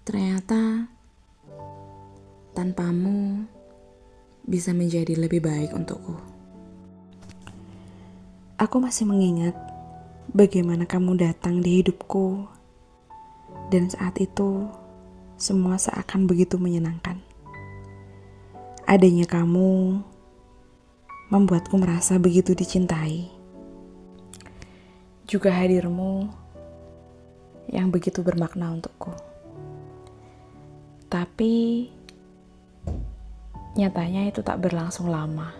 Ternyata tanpamu bisa menjadi lebih baik untukku. Aku masih mengingat bagaimana kamu datang di hidupku, dan saat itu semua seakan begitu menyenangkan. Adanya kamu membuatku merasa begitu dicintai. Juga hadirmu yang begitu bermakna untukku. Tapi nyatanya itu tak berlangsung lama.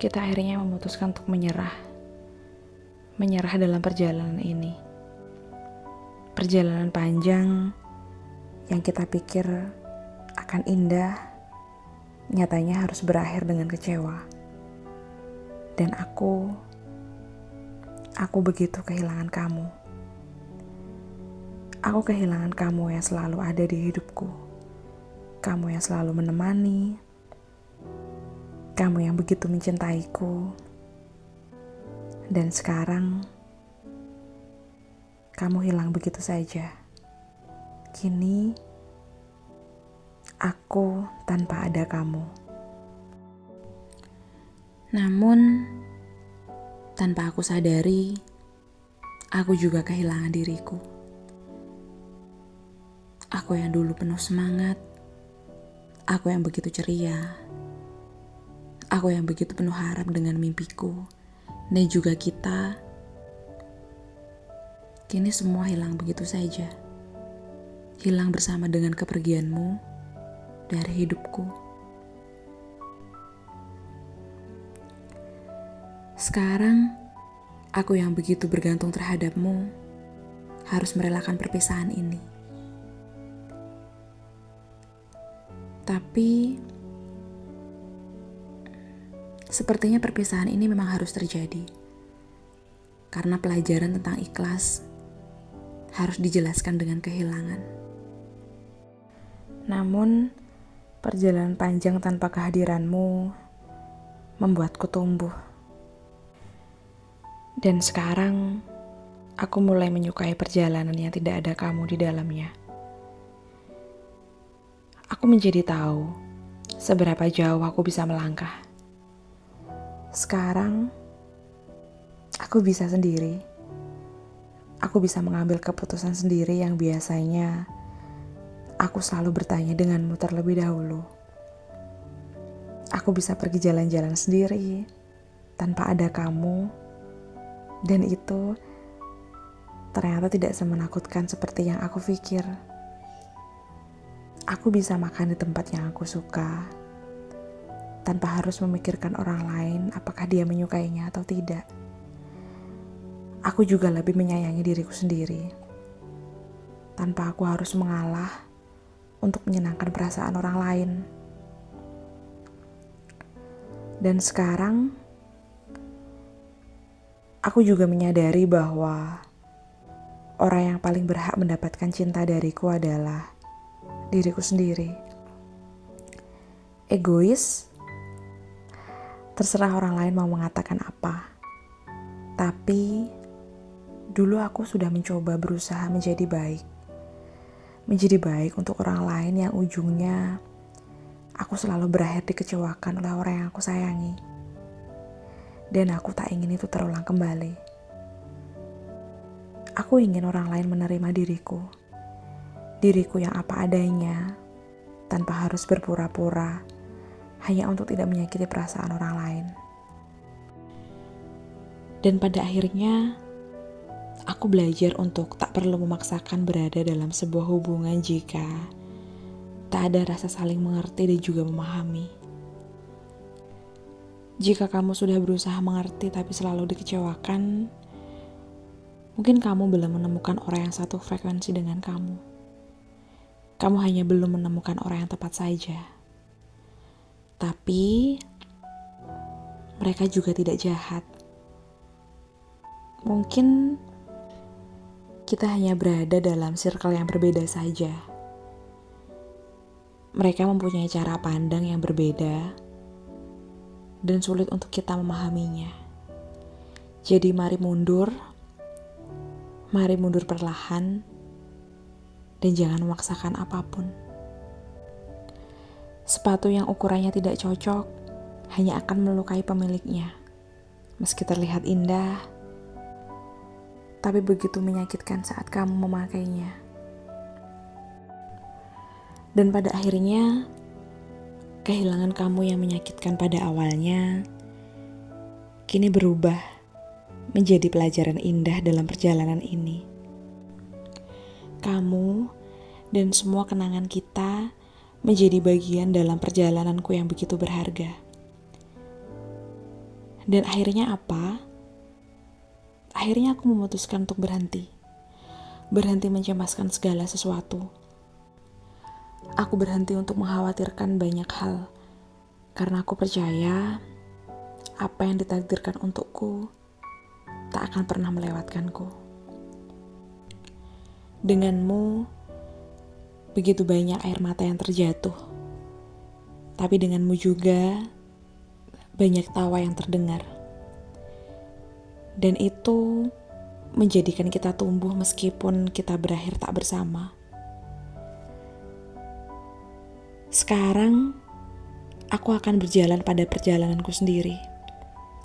Kita akhirnya memutuskan untuk menyerah dalam perjalanan ini. Perjalanan panjang yang kita pikir akan indah, nyatanya harus berakhir dengan kecewa. Dan aku begitu kehilangan kamu. Aku kehilangan kamu yang selalu ada di hidupku. Kamu yang selalu menemani. Kamu yang begitu mencintaiku. Dan sekarang kamu hilang begitu saja. Kini aku tanpa ada kamu. Namun, tanpa aku sadari, aku juga kehilangan diriku. Aku yang dulu penuh semangat, aku yang begitu ceria, aku yang begitu penuh harap dengan mimpiku, dan juga kita. Kini semua hilang begitu saja. Hilang bersama dengan kepergianmu dari hidupku. Sekarang, aku yang begitu bergantung terhadapmu harus merelakan perpisahan ini. Tapi, sepertinya perpisahan ini memang harus terjadi. Karena pelajaran tentang ikhlas harus dijelaskan dengan kehilangan. Namun, perjalanan panjang tanpa kehadiranmu membuatku tumbuh. Dan sekarang, aku mulai menyukai perjalanan yang tidak ada kamu di dalamnya. Aku menjadi tahu seberapa jauh aku bisa melangkah. Sekarang, aku bisa sendiri. Aku bisa mengambil keputusan sendiri yang biasanya aku selalu bertanya denganmu terlebih dahulu. Aku bisa pergi jalan-jalan sendiri tanpa ada kamu, dan itu ternyata tidak semenakutkan seperti yang aku pikir. Aku bisa makan di tempat yang aku suka tanpa harus memikirkan orang lain apakah dia menyukainya atau tidak. Aku juga lebih menyayangi diriku sendiri tanpa aku harus mengalah untuk menyenangkan perasaan orang lain. Dan sekarang aku juga menyadari bahwa orang yang paling berhak mendapatkan cinta dariku adalah diriku sendiri. Egois, terserah orang lain mau mengatakan apa. Tapi dulu aku sudah mencoba berusaha menjadi baik. Menjadi baik untuk orang lain yang ujungnya aku selalu berakhir dikecewakan oleh orang yang aku sayangi. Dan aku tak ingin itu terulang kembali. Aku ingin orang lain menerima diriku. Diriku yang apa adanya, tanpa harus berpura-pura, hanya untuk tidak menyakiti perasaan orang lain. Dan pada akhirnya, aku belajar untuk tak perlu memaksakan berada dalam sebuah hubungan jika tak ada rasa saling mengerti dan juga memahami. Jika kamu sudah berusaha mengerti tapi selalu dikecewakan, mungkin kamu belum menemukan orang yang satu frekuensi dengan kamu. Kamu hanya belum menemukan orang yang tepat saja. Tapi mereka juga tidak jahat. Mungkin kita hanya berada dalam circle yang berbeda saja. Mereka mempunyai cara pandang yang berbeda dan sulit untuk kita memahaminya. Jadi mari mundur perlahan dan jangan memaksakan apapun. Sepatu yang ukurannya tidak cocok hanya akan melukai pemiliknya. Meski terlihat indah, tapi begitu menyakitkan saat kamu memakainya. Dan pada akhirnya, kehilangan kamu yang menyakitkan pada awalnya, kini berubah menjadi pelajaran indah dalam perjalanan ini. Kamu dan semua kenangan kita menjadi bagian dalam perjalananku yang begitu berharga. Dan akhirnya apa? Akhirnya aku memutuskan untuk berhenti. Berhenti mencemaskan segala sesuatu. Aku berhenti untuk mengkhawatirkan banyak hal. Karena aku percaya apa yang ditakdirkan untukku tak akan pernah melewatkanku. Denganmu, begitu banyak air mata yang terjatuh. Tapi denganmu juga, banyak tawa yang terdengar. Dan itu menjadikan kita tumbuh meskipun kita berakhir tak bersama. Sekarang, aku akan berjalan pada perjalananku sendiri.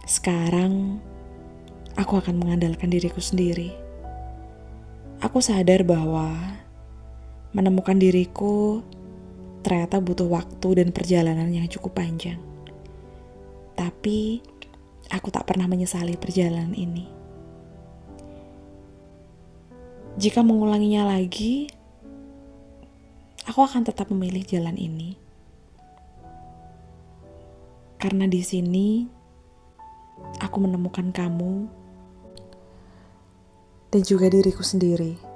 Sekarang, aku akan mengandalkan diriku sendiri. Aku sadar bahwa menemukan diriku ternyata butuh waktu dan perjalanan yang cukup panjang. Tapi, aku tak pernah menyesali perjalanan ini. Jika mengulanginya lagi, aku akan tetap memilih jalan ini. Karena di sini, aku menemukan kamu dan juga diriku sendiri.